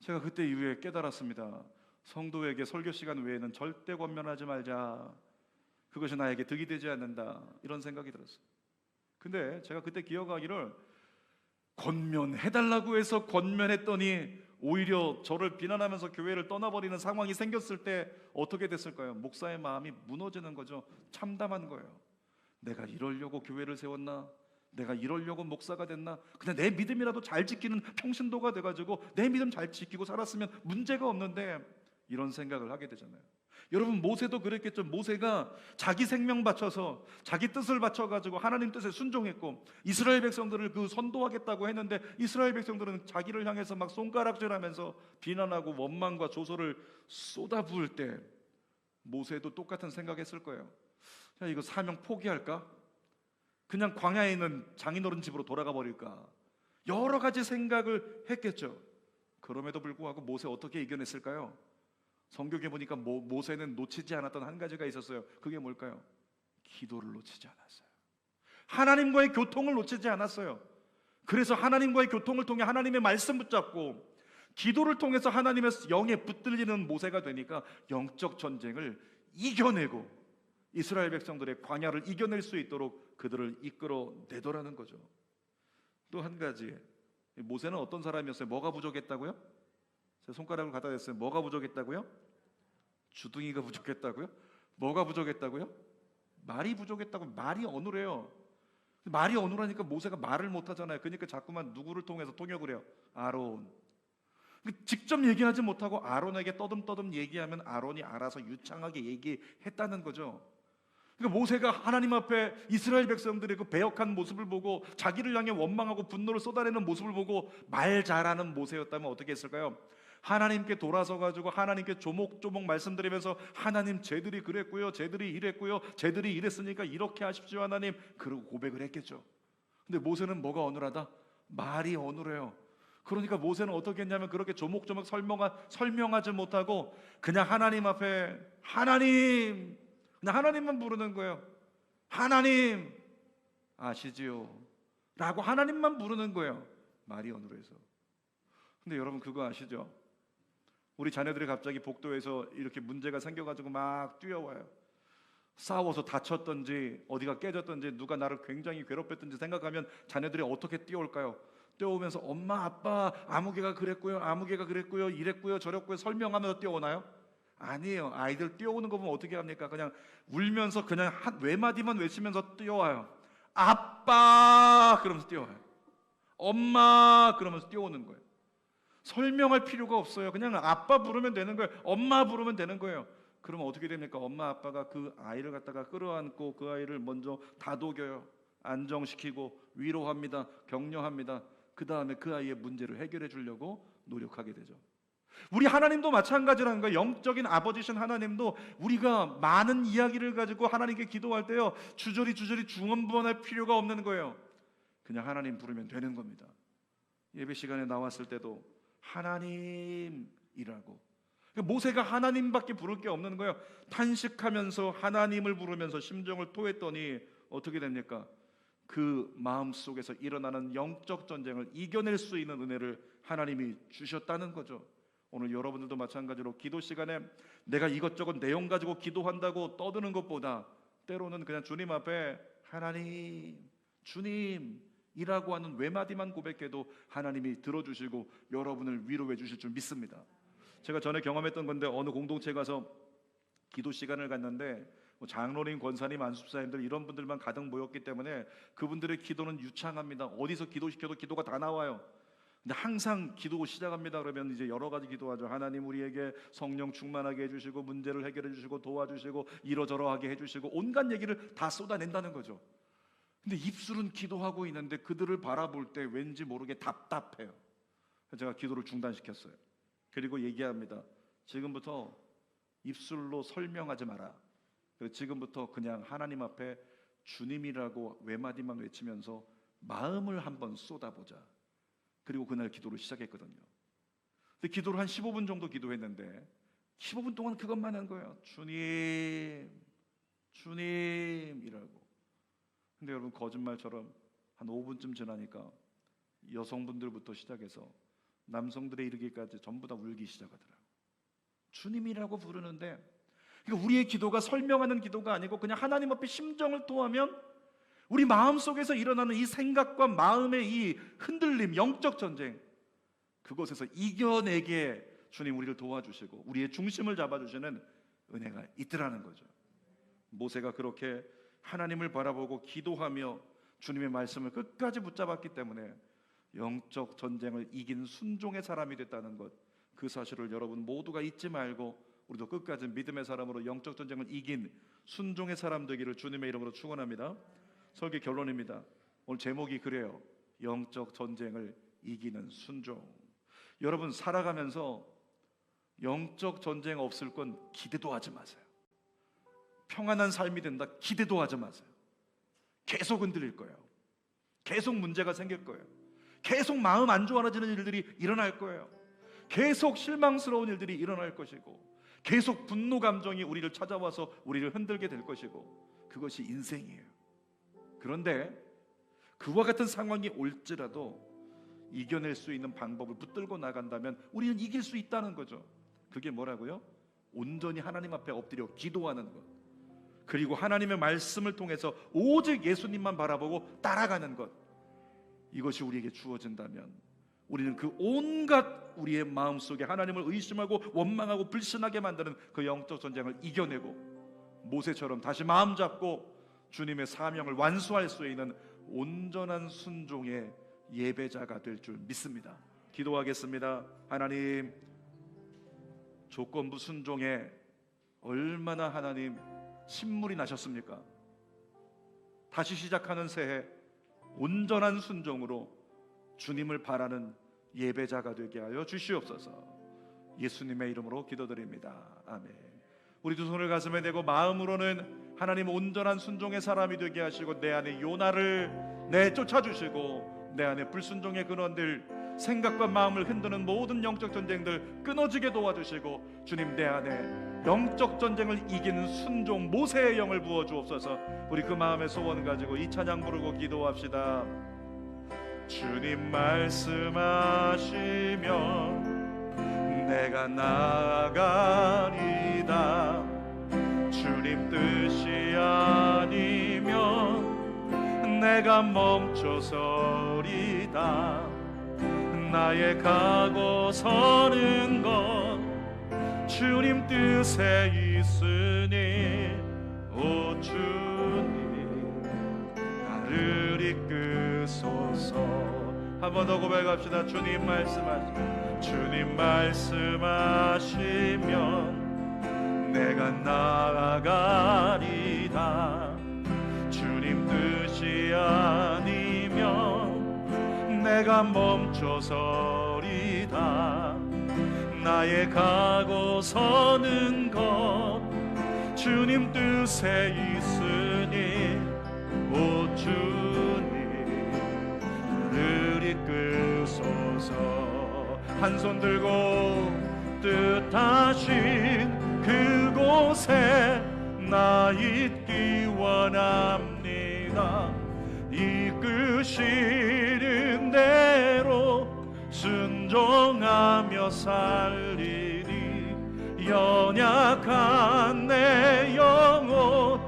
S1: 제가 그때 이후에 깨달았습니다. 성도에게 설교 시간 외에는 절대 권면하지 말자. 그것이 나에게 득이 되지 않는다. 이런 생각이 들었어요. 근데 제가 그때 기억하기를, 권면해달라고 해서 권면했더니 오히려 저를 비난하면서 교회를 떠나버리는 상황이 생겼을 때 어떻게 됐을까요? 목사의 마음이 무너지는 거죠. 참담한 거예요. 내가 이러려고 교회를 세웠나? 내가 이러려고 목사가 됐나? 그냥 내 믿음이라도 잘 지키는 평신도가 돼가지고 내 믿음 잘 지키고 살았으면 문제가 없는데, 이런 생각을 하게 되잖아요. 여러분, 모세도 그랬겠죠. 모세가 자기 생명 바쳐서 자기 뜻을 바쳐가지고 하나님 뜻에 순종했고, 이스라엘 백성들을 그 선도하겠다고 했는데 이스라엘 백성들은 자기를 향해서 막 손가락질하면서 비난하고 원망과 조소를 쏟아부을 때 모세도 똑같은 생각했을 거예요. 자, 이거 사명 포기할까? 그냥 광야에 있는 장인어른 집으로 돌아가 버릴까? 여러 가지 생각을 했겠죠. 그럼에도 불구하고 모세 어떻게 이겨냈을까요? 성경에 보니까 모세는 놓치지 않았던 한 가지가 있었어요. 그게 뭘까요? 기도를 놓치지 않았어요. 하나님과의 교통을 놓치지 않았어요. 그래서 하나님과의 교통을 통해 하나님의 말씀 붙잡고 기도를 통해서 하나님의 영에 붙들리는 모세가 되니까 영적 전쟁을 이겨내고 이스라엘 백성들의 광야를 이겨낼 수 있도록 그들을 이끌어내더라는 거죠. 또 한 가지, 모세는 어떤 사람이었어요? 뭐가 부족했다고요? 제 손가락을 갖다 댔어요. 뭐가 부족했다고요? 주둥이가 부족했다고요? 뭐가 부족했다고요? 말이 부족했다고. 말이 어눌해요. 말이 어눌하니까 모세가 말을 못하잖아요. 그러니까 자꾸만 누구를 통해서 통역을 해요? 아론. 직접 얘기하지 못하고 아론에게 떠듬떠듬 얘기하면 아론이 알아서 유창하게 얘기했다는 거죠. 그러니까 모세가 하나님 앞에 이스라엘 백성들의 그 배역한 모습을 보고 자기를 향해 원망하고 분노를 쏟아내는 모습을 보고 말 잘하는 모세였다면 어떻게 했을까요? 하나님께 돌아서 가지고 하나님께 조목조목 말씀드리면서 하나님, 쟤들이 그랬고요, 쟤들이 이랬고요, 쟤들이 이랬으니까 이렇게 하십시오 하나님, 그러고 고백을 했겠죠. 근데 모세는 뭐가 어눌하다? 말이 어눌해요. 그러니까 모세는 어떻게 했냐면 그렇게 조목조목 설명하지 못하고 그냥 하나님 앞에 하나님, 그냥 하나님만 부르는 거예요. 하나님 아시지요? 라고 하나님만 부르는 거예요. 말이 어눌해서. 근데 여러분 그거 아시죠? 우리 자녀들이 갑자기 복도에서 이렇게 문제가 생겨가지고 막 뛰어와요. 싸워서 다쳤던지 어디가 깨졌던지 누가 나를 굉장히 괴롭혔던지 생각하면 자녀들이 어떻게 뛰어올까요? 뛰어오면서 엄마 아빠 아무개가 그랬고요, 아무개가 그랬고요, 이랬고요, 저랬고요 설명하면서 뛰어오나요? 아니에요. 아이들 뛰어오는 거 보면 어떻게 합니까? 그냥 울면서 그냥 한 외마디만 외치면서 뛰어와요. 아빠 그러면서 뛰어와요. 엄마 그러면서 뛰어오는 거예요. 설명할 필요가 없어요. 그냥 아빠 부르면 되는 거예요. 엄마 부르면 되는 거예요. 그러면 어떻게 됩니까? 엄마 아빠가 그 아이를 갖다가 끌어안고 그 아이를 먼저 다독여요. 안정시키고 위로합니다. 격려합니다. 그 다음에 그 아이의 문제를 해결해 주려고 노력하게 되죠. 우리 하나님도 마찬가지라는 거예요. 영적인 아버지신 하나님도 우리가 많은 이야기를 가지고 하나님께 기도할 때요, 주저리 중언부언할 필요가 없는 거예요. 그냥 하나님 부르면 되는 겁니다. 예배 시간에 나왔을 때도 하나님이라고. 모세가 하나님밖에 부를 게 없는 거예요. 탄식하면서 하나님을 부르면서 심정을 토했더니 어떻게 됩니까? 그 마음속에서 일어나는 영적 전쟁을 이겨낼 수 있는 은혜를 하나님이 주셨다는 거죠. 오늘 여러분들도 마찬가지로 기도 시간에 내가 이것저것 내용 가지고 기도한다고 떠드는 것보다 때로는 그냥 주님 앞에 하나님, 주님 이라고 하는 외마디만 고백해도 하나님이 들어주시고 여러분을 위로해 주실 줄 믿습니다. 제가 전에 경험했던 건데, 어느 공동체에 가서 기도 시간을 갔는데 장로님, 권사님, 안수사님들 이런 분들만 가득 모였기 때문에 그분들의 기도는 유창합니다. 어디서 기도시켜도 기도가 다 나와요. 근데 항상 기도 시작합니다 그러면 이제 여러 가지 기도하죠. 하나님 우리에게 성령 충만하게 해주시고 문제를 해결해 주시고 도와주시고 이러저러하게 해주시고 온갖 얘기를 다 쏟아낸다는 거죠. 근데 입술은 기도하고 있는데 그들을 바라볼 때 왠지 모르게 답답해요. 그래서 제가 기도를 중단시켰어요. 그리고 얘기합니다. 지금부터 입술로 설명하지 마라. 그리고 지금부터 그냥 하나님 앞에 주님이라고 외마디만 외치면서 마음을 한번 쏟아보자. 그리고 그날 기도를 시작했거든요. 근데 기도를 한 15분 정도 기도했는데 15분 동안 그것만 한 거예요. 주님, 주님이라고. 근데 여러분 거짓말처럼 한 5분쯤 지나니까 여성분들부터 시작해서 남성들에 이르기까지 전부 다 울기 시작하더라고요. 주님이라고 부르는데, 그러니까 우리의 기도가 설명하는 기도가 아니고 그냥 하나님 앞에 심정을 토하면 우리 마음속에서 일어나는 이 생각과 마음의 이 흔들림, 영적 전쟁, 그것에서 이겨내게 주님 우리를 도와주시고 우리의 중심을 잡아주시는 은혜가 있더라는 거죠. 모세가 그렇게 하나님을 바라보고 기도하며 주님의 말씀을 끝까지 붙잡았기 때문에 영적 전쟁을 이긴 순종의 사람이 됐다는 것, 그 사실을 여러분 모두가 잊지 말고 우리도 끝까지 믿음의 사람으로 영적 전쟁을 이긴 순종의 사람 되기를 주님의 이름으로 축원합니다. 설교 결론입니다. 오늘 제목이 그래요. 영적 전쟁을 이기는 순종. 여러분 살아가면서 영적 전쟁 없을 건 기대도 하지 마세요. 평안한 삶이 된다 기대도 하지 마세요. 계속 흔들릴 거예요. 계속 문제가 생길 거예요. 계속 마음 안 좋아지는 일들이 일어날 거예요. 계속 실망스러운 일들이 일어날 것이고, 계속 분노 감정이 우리를 찾아와서 우리를 흔들게 될 것이고, 그것이 인생이에요. 그런데 그와 같은 상황이 올지라도 이겨낼 수 있는 방법을 붙들고 나간다면 우리는 이길 수 있다는 거죠. 그게 뭐라고요? 온전히 하나님 앞에 엎드려 기도하는 것, 그리고 하나님의 말씀을 통해서 오직 예수님만 바라보고 따라가는 것, 이것이 우리에게 주어진다면 우리는 그 온갖 우리의 마음속에 하나님을 의심하고 원망하고 불신하게 만드는 그 영적 전쟁을 이겨내고 모세처럼 다시 마음 잡고 주님의 사명을 완수할 수 있는 온전한 순종의 예배자가 될 줄 믿습니다. 기도하겠습니다. 하나님, 조건부 순종에 얼마나 하나님 신물이 나셨습니까? 다시 시작하는 새해 온전한 순종으로 주님을 바라는 예배자가 되게 하여 주시옵소서. 예수님의 이름으로 기도드립니다. 아멘. 우리 두 손을 가슴에 대고 마음으로는 하나님 온전한 순종의 사람이 되게 하시고, 내 안에 요나를 내쫓아주시고, 내 안에 불순종의 근원들, 생각과 마음을 흔드는 모든 영적 전쟁들 끊어지게 도와주시고, 주님 내 안에 영적 전쟁을 이기는 순종 모세의 영을 부어주옵소서. 우리 그 마음의 소원 가지고 이 찬양 부르고 기도합시다. 주님 말씀하시면 내가 나아가리다. 주님 뜻이 아니면 내가 멈춰서리다. 나의 가고 서는 것 주님 뜻에 있으니, 오 주님 나를 이끄소서. 한 번 더 고백합시다. 주님 말씀하시면 내가 나아가리다. 주님 뜻이 아니면 내가 멈춰서리다. 나의 가고 서는 것 주님 뜻에 있으니, 오 주님 나를 이끄소서. 한 손 들고 뜻하신 그곳에 나 있기 원합니다. 이끄시는 대로 순종하며 살리니, 연약한 내 영혼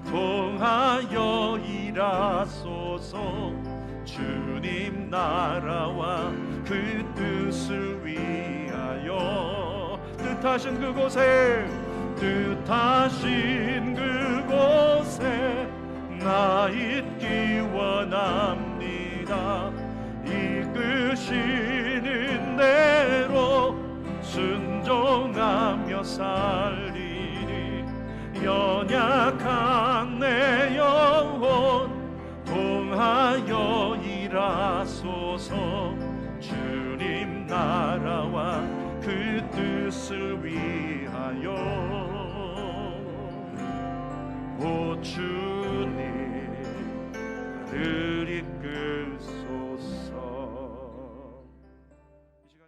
S1: 통하여 일하소서. 주님 나라와 그 뜻을 위하여 뜻하신 그곳에 나 있기 원합니다. 이끄시는 대로 순종하며 살리니, 연약한 내 영혼 통하여 일하소서. 주님 나라와 그 뜻을 위하여, 오 주